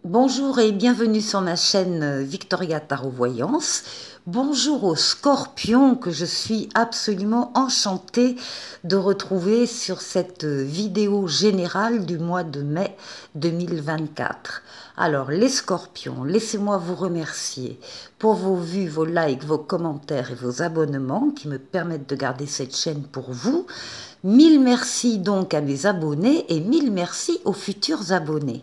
Bonjour et bienvenue sur ma chaîne Victoria Tarot Voyance. Bonjour aux scorpions que je suis absolument enchantée de retrouver sur cette vidéo générale du mois de mai 2024. Alors les scorpions, laissez-moi vous remercier pour vos vues, vos likes, vos commentaires et vos abonnements qui me permettent de garder cette chaîne pour vous. Mille merci donc à mes abonnés et mille merci aux futurs abonnés.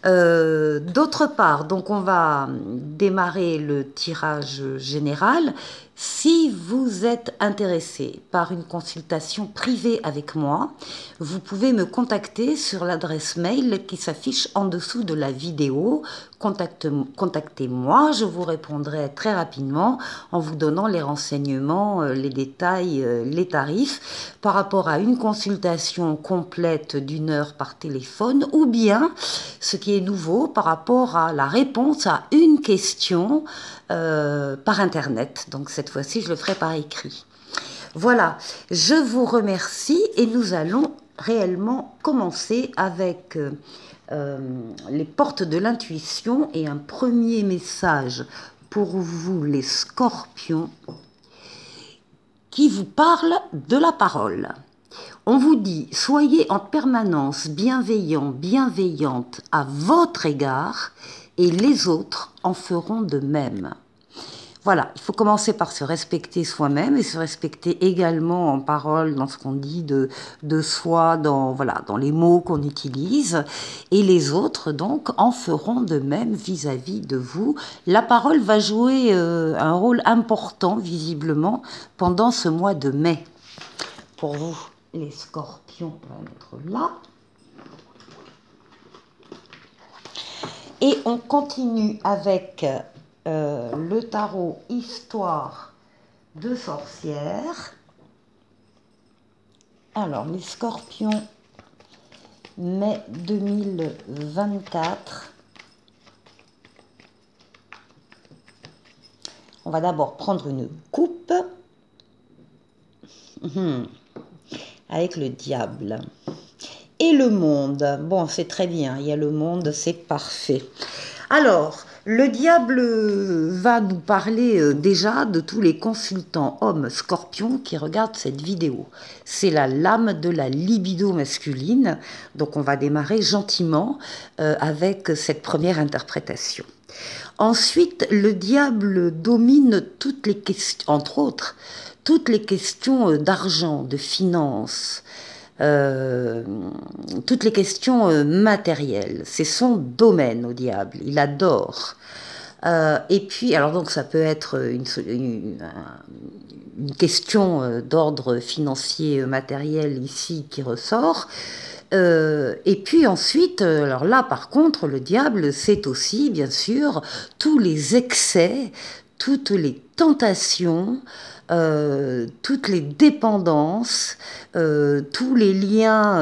D'autre part, donc on va démarrer le tirage général. Si vous êtes intéressé par une consultation privée avec moi, vous pouvez me contacter sur l'adresse mail qui s'affiche en dessous de la vidéo. Contactez-moi, je vous répondrai très rapidement en vous donnant les renseignements, les détails, les tarifs par rapport à une consultation complète d'une heure par téléphone ou bien, ce qui est nouveau, par rapport à la réponse à une question par Internet. Donc cette fois-ci, je le ferai par écrit. Voilà, je vous remercie et nous allons réellement commencer avec les portes de l'intuition et un premier message pour vous les scorpions qui vous parle de la parole. On vous dit, soyez en permanence bienveillant, bienveillante à votre égard et les autres en feront de même. Voilà, il faut commencer par se respecter soi-même et se respecter également en parole dans ce qu'on dit de soi, dans les mots qu'on utilise. Et les autres, donc, en feront de même vis-à-vis de vous. La parole va jouer un rôle important, visiblement, pendant ce mois de mai. Pour vous, les scorpions, on va mettre là. Et on continue avec le tarot Histoire de sorcière. Alors, les scorpions, mai 2024. On va d'abord prendre une coupe avec le diable. Et le monde, bon, c'est très bien, il y a le monde, c'est parfait. Alors, le diable va nous parler déjà de tous les consultants hommes scorpions qui regardent cette vidéo. C'est la lame de la libido masculine, donc on va démarrer gentiment avec cette première interprétation. Ensuite, le diable domine toutes les questions, entre autres, toutes les questions d'argent, de finances, toutes les questions matérielles. C'est son domaine au diable, il adore. Et puis, alors donc ça peut être une question d'ordre financier matériel ici qui ressort. Et puis ensuite, alors là par contre, le diable, c'est aussi bien sûr tous les excès, toutes les tentations, toutes les dépendances, tous les liens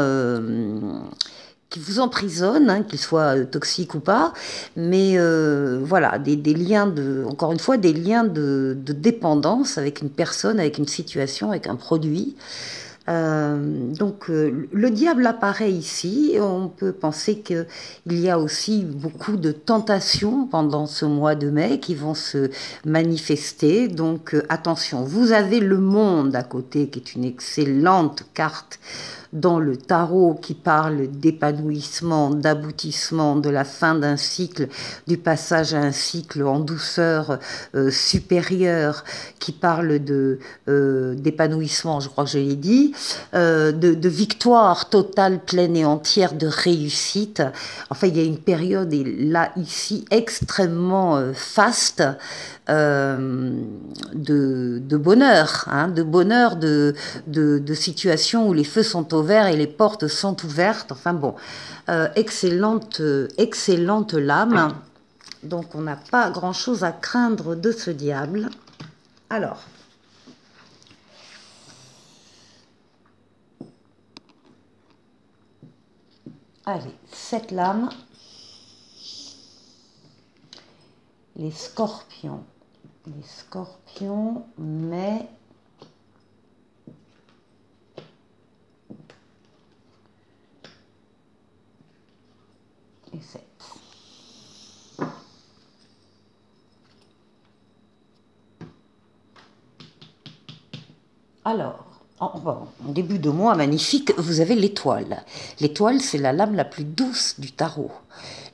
qui vous emprisonnent, hein, qu'ils soient toxiques ou pas, mais voilà, des liens encore une fois, des liens de dépendance avec une personne, avec une situation, avec un produit. Donc le diable apparaît ici. On peut penser qu'il y a aussi beaucoup de tentations pendant ce mois de mai qui vont se manifester. Donc attention, vous avez le monde à côté qui est une excellente carte dans le tarot qui parle d'épanouissement, d'aboutissement, de la fin d'un cycle, du passage à un cycle en douceur supérieure, qui parle d'épanouissement, je crois que je l'ai dit, de victoire totale, pleine et entière, de réussite. Enfin, il y a une période, là, ici, extrêmement faste, de bonheur, hein, de situations où les feux sont au vert et les portes sont ouvertes. Enfin bon, excellente lame. Donc on n'a pas grand-chose à craindre de ce diable. Alors, allez, cette lame, les scorpions, mais et 7. Alors, en début de mois magnifique, vous avez l'étoile. L'étoile, c'est la lame la plus douce du tarot.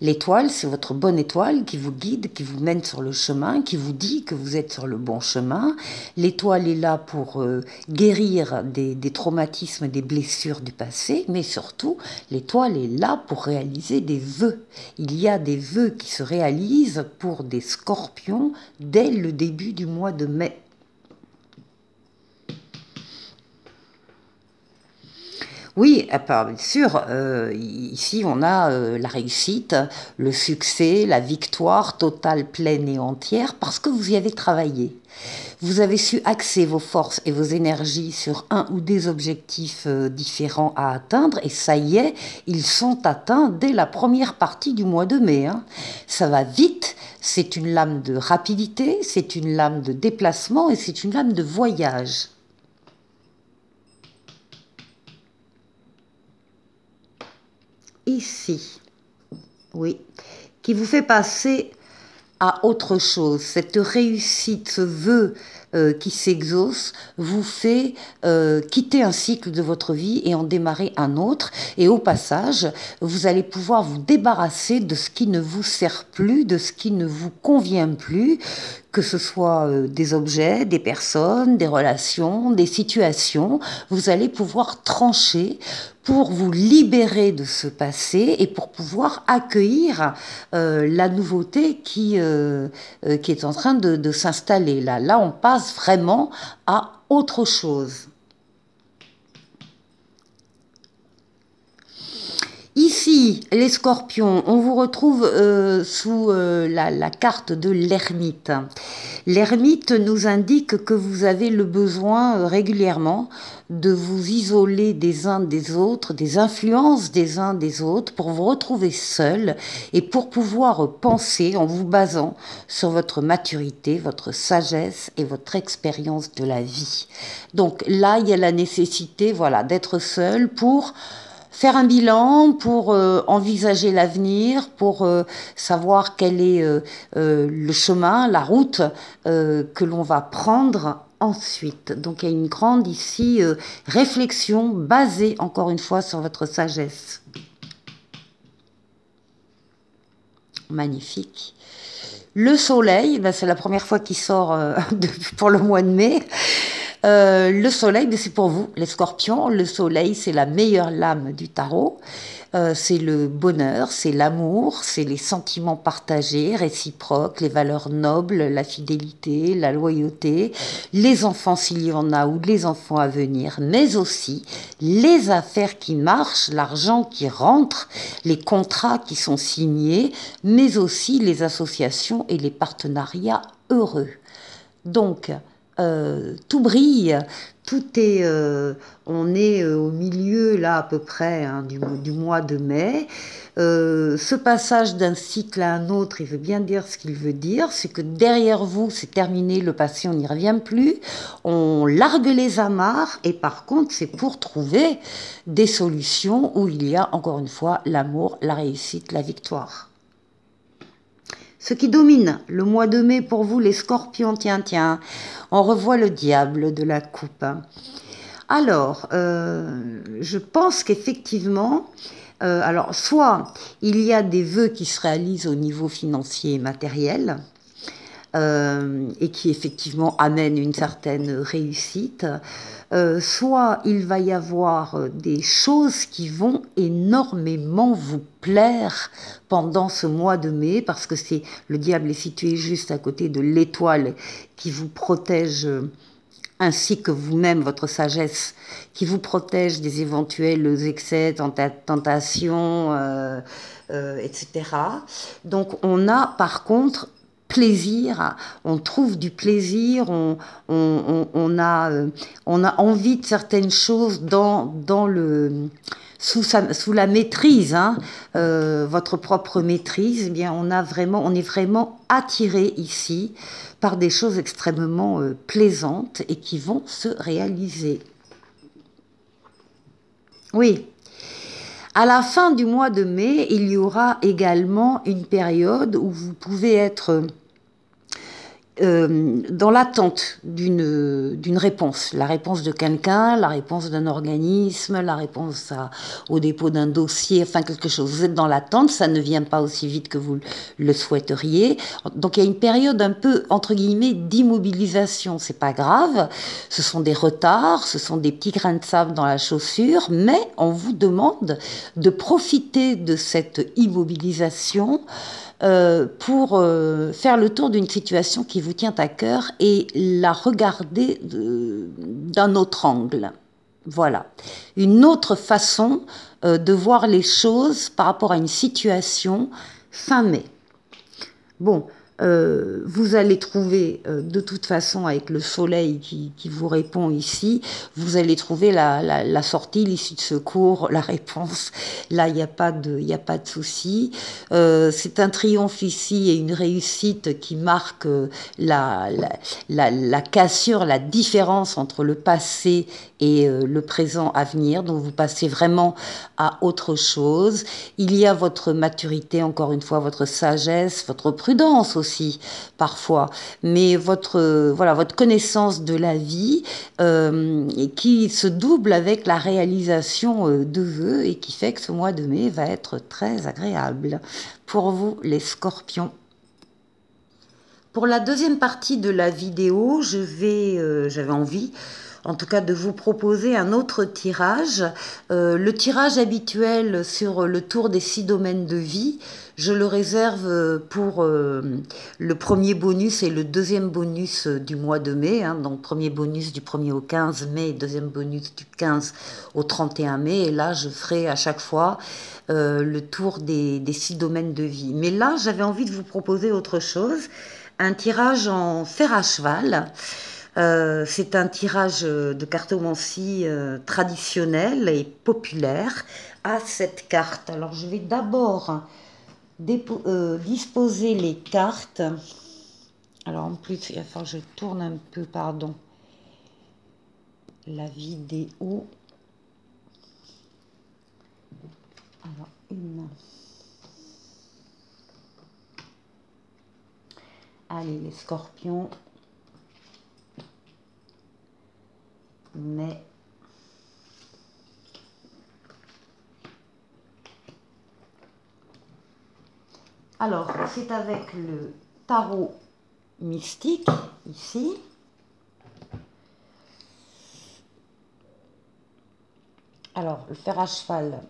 L'étoile, c'est votre bonne étoile qui vous guide, qui vous mène sur le chemin, qui vous dit que vous êtes sur le bon chemin. L'étoile est là pour guérir des traumatismes, des blessures du passé, mais surtout, l'étoile est là pour réaliser des vœux. Il y a des vœux qui se réalisent pour des scorpions dès le début du mois de mai. Oui, bien sûr, ici on a la réussite, le succès, la victoire totale, pleine et entière, parce que vous y avez travaillé. Vous avez su axer vos forces et vos énergies sur un ou des objectifs différents à atteindre, et ça y est, ils sont atteints dès la première partie du mois de mai. Hein. Ça va vite, c'est une lame de rapidité, c'est une lame de déplacement et c'est une lame de voyage. Ici, oui, qui vous fait passer à autre chose. Cette réussite, ce vœu qui s'exauce, vous fait quitter un cycle de votre vie et en démarrer un autre. Et au passage, vous allez pouvoir vous débarrasser de ce qui ne vous sert plus, de ce qui ne vous convient plus, que ce soit des objets, des personnes, des relations, des situations. Vous allez pouvoir trancher pour vous libérer de ce passé et pour pouvoir accueillir la nouveauté qui est en train de s'installer. Là, on passe vraiment à autre chose. Ici, les scorpions, on vous retrouve sous la carte de l'ermite. L'ermite nous indique que vous avez le besoin régulièrement de vous isoler des uns des autres, des influences des uns des autres, pour vous retrouver seul et pour pouvoir penser en vous basant sur votre maturité, votre sagesse et votre expérience de la vie. Donc là, il y a la nécessité, voilà, d'être seul pour faire un bilan, pour envisager l'avenir, pour savoir quel est le chemin, la route que l'on va prendre ensuite. Donc il y a une grande ici réflexion basée encore une fois sur votre sagesse. Magnifique. Le soleil, ben c'est la première fois qu'il sort pour le mois de mai. Le soleil, c'est pour vous, les scorpions. Le soleil, c'est la meilleure lame du tarot. C'est le bonheur, c'est l'amour, c'est les sentiments partagés, réciproques, les valeurs nobles, la fidélité, la loyauté, les enfants s'il y en a ou les enfants à venir, mais aussi les affaires qui marchent, l'argent qui rentre, les contrats qui sont signés, mais aussi les associations et les partenariats heureux. Donc, tout brille, tout est, on est au milieu là à peu près hein, du mois de mai. Ce passage d'un cycle à un autre, il veut bien dire ce qu'il veut dire, c'est que derrière vous, c'est terminé, le passé, on n'y revient plus, on largue les amarres et par contre, c'est pour trouver des solutions où il y a encore une fois l'amour, la réussite, la victoire. Ce qui domine le mois de mai pour vous, les scorpions, tiens, on revoit le diable de la coupe. Alors, je pense qu'effectivement, alors soit il y a des vœux qui se réalisent au niveau financier et matériel, et qui effectivement amènent une certaine réussite, soit il va y avoir des choses qui vont énormément vous plaire pendant ce mois de mai, parce que c'est le diable est situé juste à côté de l'étoile qui vous protège, ainsi que vous-même, votre sagesse, qui vous protège des éventuels excès, tentations, etc. Donc on a par contre plaisir, on trouve du plaisir, on a envie de certaines choses sous la maîtrise, hein, votre propre maîtrise. Eh bien, on est vraiment attiré ici par des choses extrêmement plaisantes et qui vont se réaliser. Oui. À la fin du mois de mai, il y aura également une période où vous pouvez être dans l'attente d'une réponse, la réponse de quelqu'un, la réponse d'un organisme, la réponse au dépôt d'un dossier, enfin quelque chose. Vous êtes dans l'attente, ça ne vient pas aussi vite que vous le souhaiteriez. Donc il y a une période un peu, entre guillemets, d'immobilisation. C'est pas grave, ce sont des retards, ce sont des petits grains de sable dans la chaussure, mais on vous demande de profiter de cette immobilisation pour faire le tour d'une situation qui vous tient à cœur et la regarder d'un autre angle. Voilà, une autre façon de voir les choses par rapport à une situation fin mai. Bon, vous allez trouver, de toute façon, avec le soleil qui vous répond ici, vous allez trouver la sortie, l'issue de secours, la réponse. Là, il n'y a pas de souci. C'est un triomphe ici et une réussite qui marque la cassure, la différence entre le passé et le présent à venir. Donc, vous passez vraiment à autre chose. Il y a votre maturité, encore une fois, votre sagesse, votre prudence aussi, parfois, mais votre connaissance de la vie qui se double avec la réalisation de vœux et qui fait que ce mois de mai va être très agréable pour vous, les scorpions. Pour la deuxième partie de la vidéo, j'avais envie en tout cas de vous proposer un autre tirage. Le tirage habituel sur le tour des 6 domaines de vie, je le réserve pour le premier bonus et le deuxième bonus du mois de mai. Donc premier bonus du 1er au 15 mai, deuxième bonus du 15 au 31 mai. Et là, je ferai à chaque fois le tour des 6 domaines de vie. Mais là, j'avais envie de vous proposer autre chose. Un tirage en fer à cheval. C'est un tirage de cartomancie traditionnel et populaire à 7 cartes. Alors je vais d'abord disposer les cartes. Alors en plus, il va falloir que je tourne un peu, pardon, la vidéo. Alors une. Allez les scorpions. Mais alors, c'est avec le tarot mystique, ici. Alors, le fer à cheval,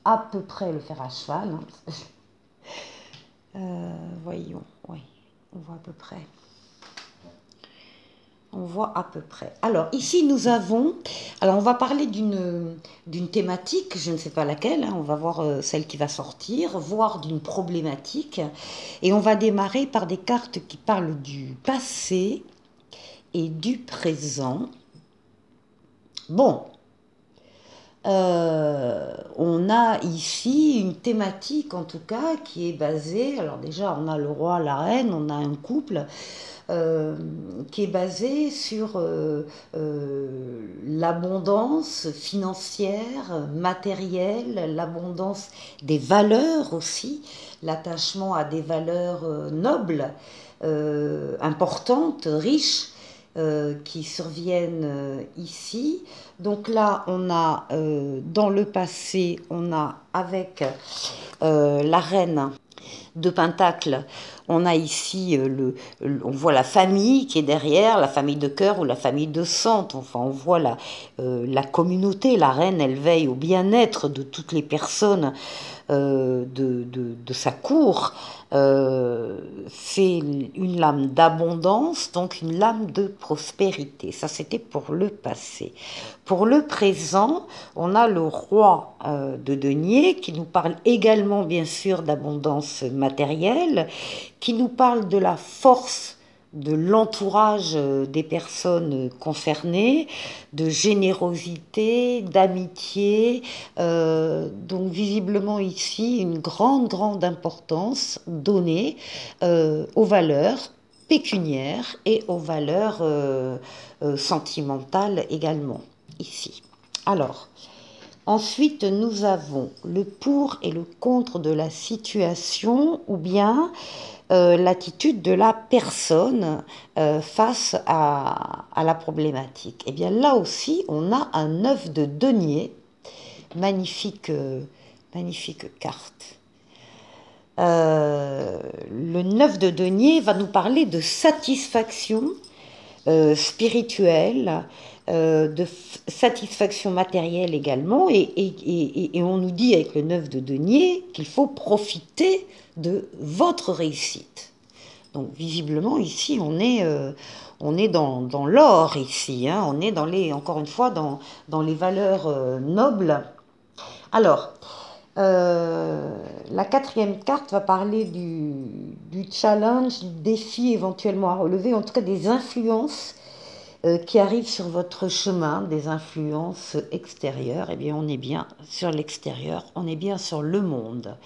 à peu près le fer à cheval. Voyons, oui, on voit à peu près. On voit à peu près. Alors, ici, nous avons... Alors, on va parler d'une thématique, je ne sais pas laquelle, on va voir celle qui va sortir, voire d'une problématique. Et on va démarrer par des cartes qui parlent du passé et du présent. Bon, on a ici une thématique, en tout cas, qui est basée... Alors déjà, on a le roi, la reine, on a un couple... qui est basé sur l'abondance financière, matérielle, l'abondance des valeurs aussi, l'attachement à des valeurs nobles, importantes, riches, qui surviennent ici. Donc là, on a dans le passé, on a avec la reine de Pentacle, on a ici, on voit la famille qui est derrière, la famille de cœur ou la famille de sang. Enfin, on voit la communauté. La reine, elle veille au bien-être de toutes les personnes de sa cour. C'est une lame d'abondance, donc une lame de prospérité. Ça, c'était pour le passé. Pour le présent, on a le roi de denier qui nous parle également, bien sûr, d'abondance matérielle, qui nous parle de la force de l'entourage des personnes concernées, de générosité, d'amitié. Donc visiblement ici, une grande importance donnée aux valeurs pécuniaires et aux valeurs sentimentales également, ici. Alors, Ensuite, nous avons le pour et le contre de la situation ou bien l'attitude de la personne face à la problématique. Et bien là aussi, on a un 9 de denier, magnifique, magnifique carte. Le 9 de denier va nous parler de satisfaction spirituelle, de satisfaction matérielle également, et on nous dit avec le 9 de denier qu'il faut profiter de votre réussite. Donc visiblement ici on est dans l'or ici, hein, on est dans les, encore une fois dans les valeurs nobles. Alors, la quatrième carte va parler du challenge, du défi éventuellement à relever, en tout cas des influences qui arrivent sur votre chemin, des influences extérieures. Eh bien, on est bien sur l'extérieur, on est bien sur le monde.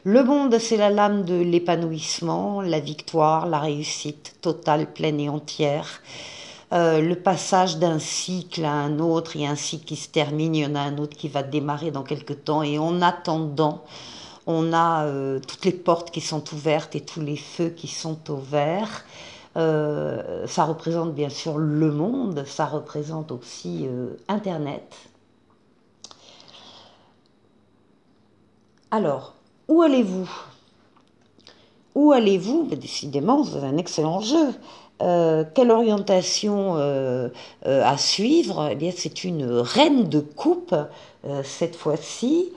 Le monde, c'est la lame de l'épanouissement, la victoire, la réussite totale, pleine et entière. Le passage d'un cycle à un autre, il y a un cycle qui se termine, il y en a un autre qui va démarrer dans quelques temps, et en attendant, on a toutes les portes qui sont ouvertes et tous les feux qui sont au vert. Ça représente bien sûr le monde, ça représente aussi Internet. Alors, où allez-vous? Où allez-vous? Décidément, c'est un excellent jeu. Quelle orientation à suivre? Eh bien, c'est une reine de coupe cette fois-ci.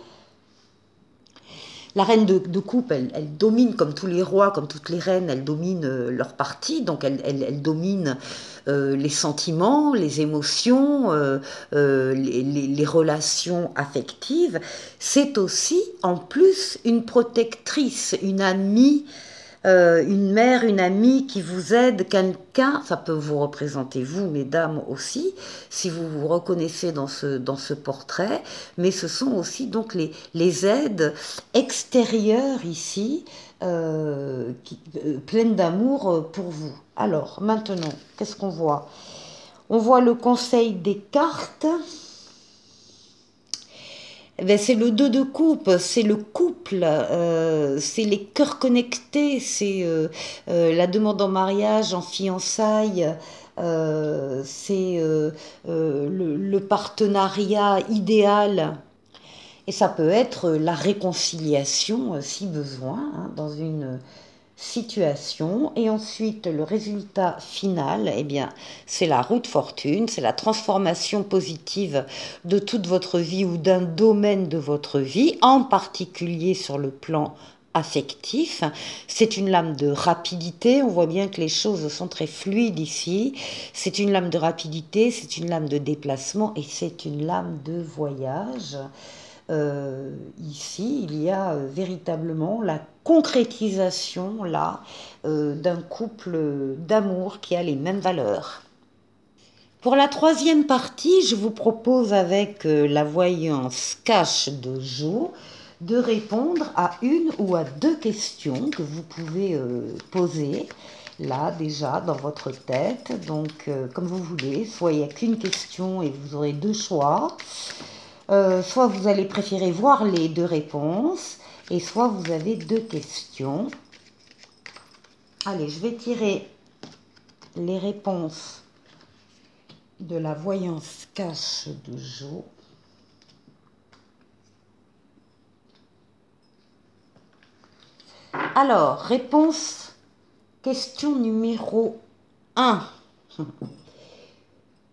La reine de coupe, elle domine comme tous les rois, comme toutes les reines, elle domine leur partie, donc elle domine les sentiments, les émotions, les relations affectives. C'est aussi en plus une protectrice, une amie, une mère, une amie qui vous aide, quelqu'un, ça peut vous représenter vous, mesdames aussi, si vous vous reconnaissez dans ce portrait, mais ce sont aussi donc les aides extérieures ici, pleines d'amour pour vous. Alors, maintenant, qu'est-ce qu'on voit? On voit le conseil des cartes. C'est le 2 de coupe, c'est le couple, c'est les cœurs connectés, c'est la demande en mariage, en fiançailles, c'est le partenariat idéal. Et ça peut être la réconciliation si besoin, hein, dans une situation. Et ensuite, le résultat final, eh bien, c'est la roue de fortune, c'est la transformation positive de toute votre vie ou d'un domaine de votre vie, en particulier sur le plan affectif. C'est une lame de rapidité, on voit bien que les choses sont très fluides ici. C'est une lame de rapidité, c'est une lame de déplacement et c'est une lame de voyage. Ici, il y a véritablement la concrétisation là d'un couple d'amour qui a les mêmes valeurs. Pour la troisième partie, je vous propose avec la voyance cache de Jo de répondre à une ou à deux questions que vous pouvez poser là déjà dans votre tête. Donc comme vous voulez, soit il n'y a qu'une question et vous aurez deux choix. Soit vous allez préférer voir les deux réponses, et soit vous avez deux questions. Allez, je vais tirer les réponses de la voyance cache de Jo. Alors, question numéro 1.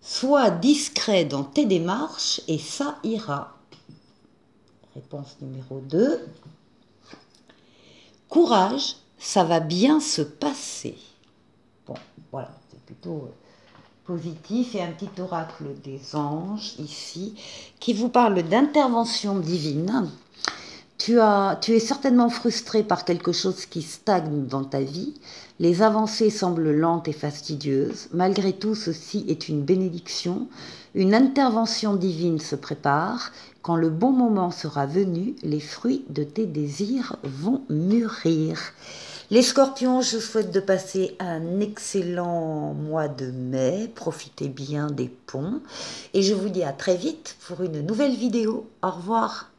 Sois discret dans tes démarches et ça ira. Réponse numéro 2. Courage, ça va bien se passer. Bon, voilà, c'est plutôt positif. Et un petit oracle des anges ici qui vous parle d'intervention divine. Tu es certainement frustré par quelque chose qui stagne dans ta vie. Les avancées semblent lentes et fastidieuses. Malgré tout, ceci est une bénédiction. Une intervention divine se prépare. Quand le bon moment sera venu, les fruits de tes désirs vont mûrir. Les scorpions, je vous souhaite de passer un excellent mois de mai. Profitez bien des ponts. Et je vous dis à très vite pour une nouvelle vidéo. Au revoir.